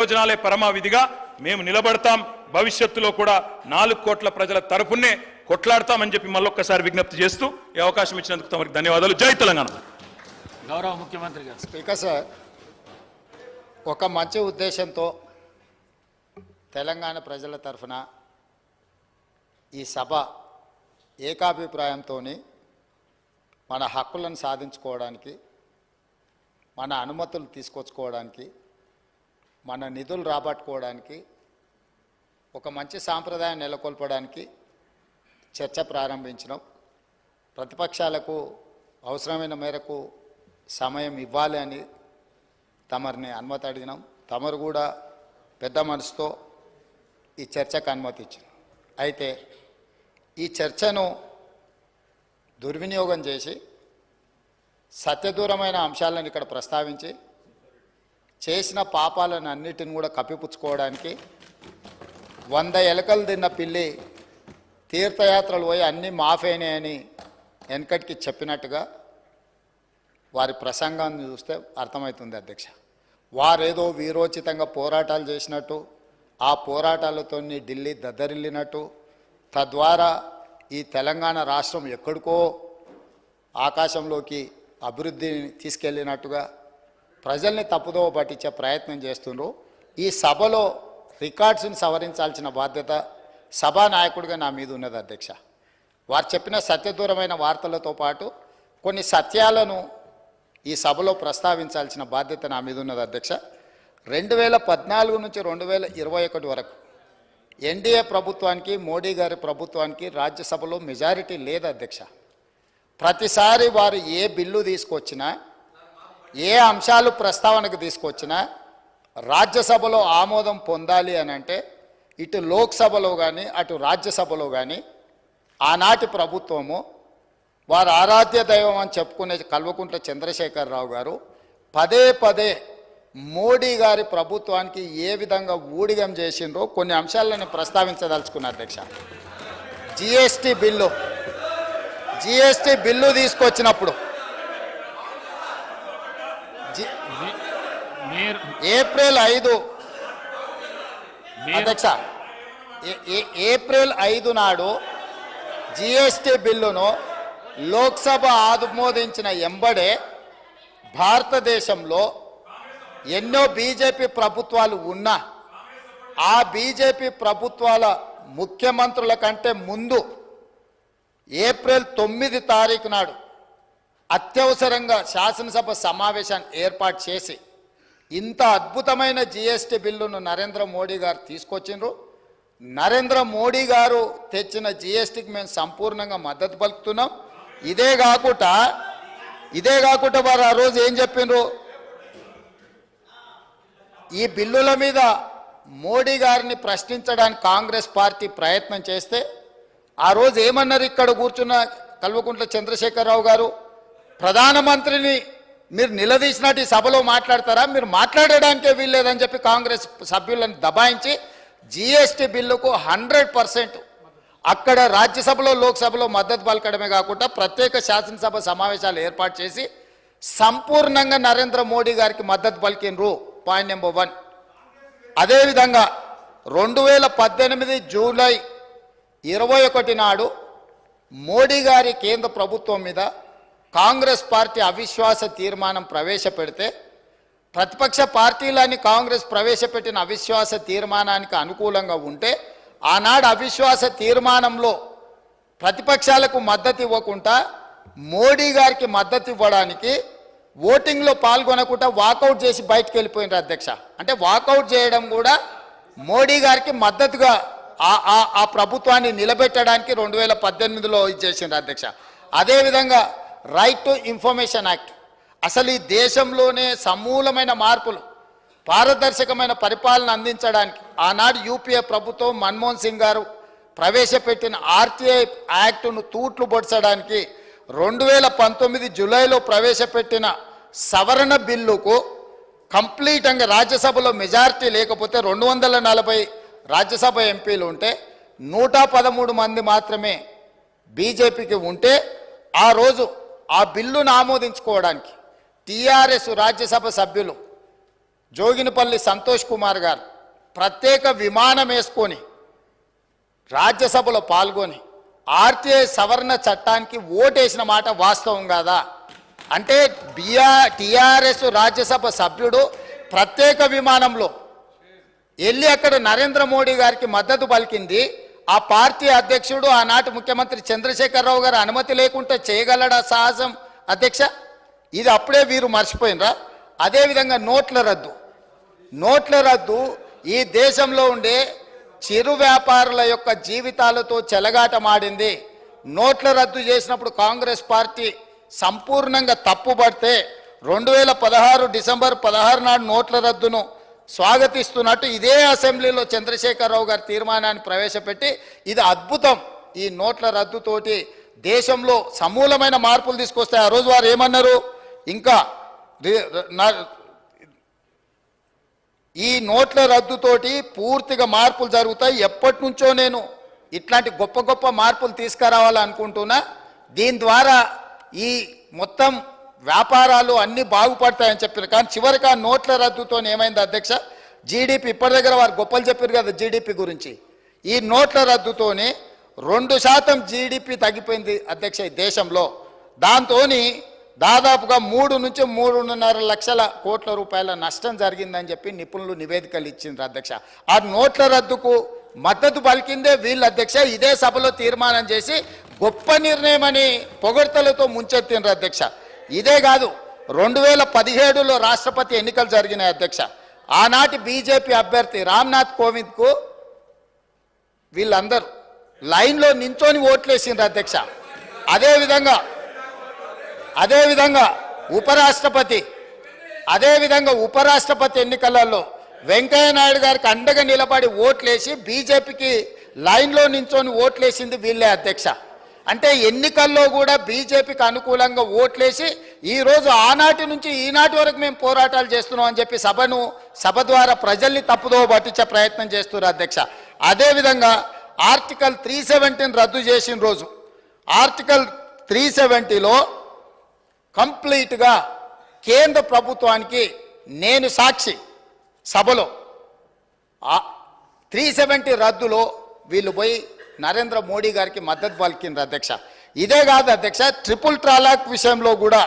ప్రయోజనాలే పరమావిధిగా మేము నిలబడతాం. భవిష్యత్తులో కూడా 4 కోట్ల ప్రజల తరపునే కొట్లాడతామని చెప్పి మళ్ళొక్కసారి విజ్ఞప్తి చేస్తూ ఈ అవకాశం ఇచ్చినందుకు తమరికి ధన్యవాదాలు. జై తెలంగాణ. గౌరవ ముఖ్యమంత్రి గారు. స్పీకర్ సార్, ఒక మంచి ఉద్దేశంతో తెలంగాణ ప్రజల తరఫున ఈ సభ ఏకాభిప్రాయంతో మన హక్కులను సాధించుకోవడానికి, మన అనుమతులు తీసుకొచ్చుకోవడానికి, మన నిధులు రాబట్టుకోవడానికి, ఒక మంచి సాంప్రదాయం నెలకొల్పడానికి చర్చ ప్రారంభించినాం. ప్రతిపక్షాలకు అవసరమైన మేరకు సమయం ఇవ్వాలి అని తమరిని అనుమతి అడిగినాం. తమరు కూడా పెద్ద మనసుతో ఈ చర్చకు అనుమతి ఇచ్చారు. అయితే ఈ చర్చను దుర్వినియోగం చేసి సత్యదూరమైన అంశాలను ఇక్కడ ప్రస్తావించి చేసిన పాపాలను అన్నిటిని కూడా కప్పిపుచ్చుకోవడానికి 100 ఎలకలు తిన్న పిల్లి తీర్థయాత్రలు పోయి అన్నీ మాఫైనాయని వెనకటికి చెప్పినట్టుగా వారి ప్రసంగాన్ని చూస్తే అర్థమవుతుంది అధ్యక్ష. వారేదో వీరోచితంగా పోరాటాలు చేసినట్టు, ఆ పోరాటాలతో ఢిల్లీ దద్దరిల్లినట్టు, తద్వారా ఈ తెలంగాణ రాష్ట్రం ఎక్కడికో ఆకాశంలోకి అభివృద్ధిని తీసుకెళ్ళినట్టుగా ప్రజల్ని తప్పుదోవ పట్టించే ప్రయత్నం చేస్తున్నారు. ఈ సభలో రికార్డ్స్ని సవరించాల్సిన బాధ్యత సభానాయకుడిగా నా మీద ఉన్నది అధ్యక్ష. వారు చెప్పిన సత్యదూరమైన వార్తలతో పాటు కొన్ని సత్యాలను ఈ సభలో ప్రస్తావించాల్సిన బాధ్యత నా మీద ఉన్నది అధ్యక్ష. 2014 నుంచి 2021 వరకు ఎన్డీఏ ప్రభుత్వానికి, మోడీ గారి ప్రభుత్వానికి రాజ్యసభలో మెజారిటీ లేదు అధ్యక్ష. ప్రతిసారి వారు ఏ బిల్లు తీసుకొచ్చినా, ఏ అంశాలు ప్రస్తావనకు తీసుకొచ్చినా రాజ్యసభలో ఆమోదం పొందాలి అని అంటే ఇటు లోక్సభలో కానీ అటు రాజ్యసభలో కానీ ఆనాటి ప్రభుత్వము, వారు ఆరాధ్య దైవం అని చెప్పుకునే కల్వకుంట్ల చంద్రశేఖరరావు గారు పదే పదే మోడీ గారి ప్రభుత్వానికి ఏ విధంగా ఊడిగం చేసిండ్రో కొన్ని అంశాలను ప్రస్తావించదలుచుకున్న అధ్యక్ష. జిఎస్టీ బిల్లు తీసుకొచ్చినప్పుడు ఏప్రిల్ 5 అధ్యక్ష, ఏప్రిల్ 5 నాడు జిఎస్టీ బిల్లును లోక్సభ ఆమోదించిన ఎంబడే భారతదేశంలో ఎన్నో బీజేపీ ప్రభుత్వాలు ఉన్నా ఆ బీజేపీ ప్రభుత్వాల ముఖ్యమంత్రుల కంటే ముందు ఏప్రిల్ 9 తారీఖు నాడు అత్యవసరంగా శాసనసభ సమావేశాన్ని ఏర్పాటు చేసి ఇంత అద్భుతమైన జిఎస్టీ బిల్లును నరేంద్ర మోడీ గారు తీసుకొచ్చిండ్రు. నరేంద్ర మోడీ గారు తెచ్చిన జిఎస్టీకి మేము సంపూర్ణంగా మద్దతు పలుకుతున్నాం. ఇదే కాకుండా వారు ఆ రోజు ఏం చెప్పిండ్రు, ఈ బిల్లుల మీద మోడీ గారిని ప్రశ్నించడానికి కాంగ్రెస్ పార్టీ ప్రయత్నం చేస్తే ఆ రోజు ఏమన్నారు ఇక్కడ కూర్చున్న కల్వకుంట్ల చంద్రశేఖరరావు గారు, ప్రధానమంత్రిని మీరు నిలదీసినట్టు ఈ సభలో మాట్లాడతారా, మీరు మాట్లాడడానికే వీల్లేదని చెప్పి కాంగ్రెస్ సభ్యులను దబాయించి జిఎస్టీ బిల్లుకు 100% అక్కడ రాజ్యసభలో లోక్సభలో మద్దతు పలకడమే కాకుండా ప్రత్యేక శాసనసభ సమావేశాలు ఏర్పాటు చేసి సంపూర్ణంగా నరేంద్ర మోడీ గారికి మద్దతు పలికినరు. Point number 1. అదేవిధంగా 2018 జూలై 21 నాడు మోడీ గారి కేంద్ర ప్రభుత్వం మీద కాంగ్రెస్ పార్టీ అవిశ్వాస తీర్మానం ప్రవేశపెడితే ప్రతిపక్ష పార్టీలని కాంగ్రెస్ ప్రవేశపెట్టిన అవిశ్వాస తీర్మానానికి అనుకూలంగా ఉంటే ఆనాడు అవిశ్వాస తీర్మానంలో ప్రతిపక్షాలకు మద్దతు ఇవ్వకుండా మోడీ గారికి మద్దతు ఇవ్వడానికి ఓటింగ్లో పాల్గొనకుండా వాకౌట్ చేసి బయటకు వెళ్ళిపోయినారు అధ్యక్ష. అంటే వాకౌట్ చేయడం కూడా మోడీ గారికి మద్దతుగా ఆ ప్రభుత్వాన్ని నిలబెట్టడానికి 2018లో ఇచ్చేసిండ్రు అధ్యక్ష. అదేవిధంగా రైట్ టు ఇన్ఫర్మేషన్ యాక్ట్, అసలు ఈ దేశంలోనే సమూలమైన మార్పులు, పారదర్శకమైన పరిపాలన అందించడానికి ఆనాడు యూపీఏ ప్రభుత్వం మన్మోహన్ సింగ్ గారు ప్రవేశపెట్టిన ఆర్టీఐ యాక్టును తూట్లు పొడ్చడానికి 2019 జూలైలో ప్రవేశపెట్టిన సవరణ బిల్లుకు కంప్లీట్గా రాజ్యసభలో మెజారిటీ లేకపోతే 240 రాజ్యసభ ఎంపీలు ఉంటే 113 మంది మాత్రమే బీజేపీకి ఉంటే ఆ రోజు ఆ బిల్లును ఆమోదించుకోవడానికి టీఆర్ఎస్ రాజ్యసభ సభ్యులు జోగినిపల్లి సంతోష్ కుమార్ గారు ప్రత్యేక విమానం వేసుకొని రాజ్యసభలో పాల్గొని ఆర్టీఐ సవరణ చట్టానికి ఓటేసిన మాట వాస్తవం కాదా? అంటే టిఆర్ఎస్ రాజ్యసభ సభ్యుడు ప్రత్యేక విమానంలో వెళ్ళి అక్కడ నరేంద్ర మోడీ గారికి మద్దతు పలికింది. ఆ పార్టీ అధ్యక్షుడు ఆనాటి ముఖ్యమంత్రి చంద్రశేఖరరావు గారు అనుమతి లేకుండా చేయగలడా సాహసం అధ్యక్ష? ఇది అప్పుడే వీరు మర్చిపోయినరా? అదేవిధంగా నోట్ల రద్దు ఈ దేశంలో ఉండే చిరు వ్యాపారుల యొక్క జీవితాలతో చెలగాటమాడింది. నోట్ల రద్దు చేసినప్పుడు కాంగ్రెస్ పార్టీ సంపూర్ణంగా తప్పుపడితే 2016 డిసెంబర్ 16 నాడు నోట్ల రద్దును స్వాగతిస్తున్నట్టు ఇదే అసెంబ్లీలో చంద్రశేఖరరావు గారి తీర్మానాన్ని ప్రవేశపెట్టి ఇది అద్భుతం, ఈ నోట్ల రద్దుతోటి దేశంలో సమూలమైన మార్పులు తీసుకొస్తాయి. ఆ రోజు వారు ఏమన్నారు? ఇంకా ఈ నోట్ల రద్దుతోటి పూర్తిగా మార్పులు జరుగుతాయి. ఎప్పటి నుంచో నేను ఇట్లాంటి గొప్ప గొప్ప మార్పులు తీసుకురావాలనుకుంటున్నా. దీని ద్వారా ఈ మొత్తం వ్యాపారాలు అన్నీ బాగుపడతాయని చెప్పారు. కానీ చివరికి ఆ నోట్ల రద్దుతో ఏమైంది అధ్యక్ష? జీడిపి ఇప్పటి దగ్గర వారు గొప్పలు చెప్పారు కదా జీడిపి గురించి. ఈ నోట్ల రద్దుతోని 2% జీడిపి తగ్గిపోయింది అధ్యక్ష ఈ దేశంలో. దాంతో దాదాపుగా 3 నుంచి 3.5 లక్షల కోట్ల రూపాయల నష్టం జరిగిందని చెప్పి నిపుణులు నివేదికలు ఇచ్చిండ్రు అధ్యక్ష. ఆ నోట్ల రద్దుకు మద్దతు పలికిందే వీళ్ళు అధ్యక్ష. ఇదే సభలో తీర్మానం చేసి గొప్ప నిర్ణయం అని పొగడ్తలతో ముంచెత్తిండ్రు అధ్యక్ష. ఇదే కాదు, 2017లో రాష్ట్రపతి ఎన్నికలు జరిగినాయి అధ్యక్ష. ఆనాటి బీజేపీ అభ్యర్థి రామ్నాథ్ కోవింద్కు వీళ్ళందరూ లైన్లో నించొని ఓట్లేసిండ్రు అధ్యక్ష. అదేవిధంగా ఉపరాష్ట్రపతి ఎన్నికలలో వెంకయ్య నాయుడు గారికి అండగా నిలబడి ఓట్లేసి బీజేపీకి లైన్లో నించొని ఓట్లేసింది వీళ్ళే అధ్యక్ష. అంటే ఎన్నికల్లో కూడా బీజేపీకి అనుకూలంగా ఓట్లేసి ఈరోజు ఆనాటి నుంచి ఈనాటి వరకు మేము పోరాటాలు చేస్తున్నాం అని చెప్పి సభ ద్వారా ప్రజల్ని తప్పుదోవ పట్టించే ప్రయత్నం చేస్తున్నారు అధ్యక్ష. అదేవిధంగా ఆర్టికల్ 370 రద్దు చేసిన రోజు ఆర్టికల్ 370లో కంప్లీట్గా కేంద్ర ప్రభుత్వానికి నేను సాక్షి సభలో 370 రద్దులో వీళ్ళు పోయి నరేంద్ర మోడీ గారికి మద్దతు పలికిండ్రు అధ్యక్ష. ఇదే కాదు అధ్యక్ష, ట్రిపుల్ తలాక్ విషయంలో కూడా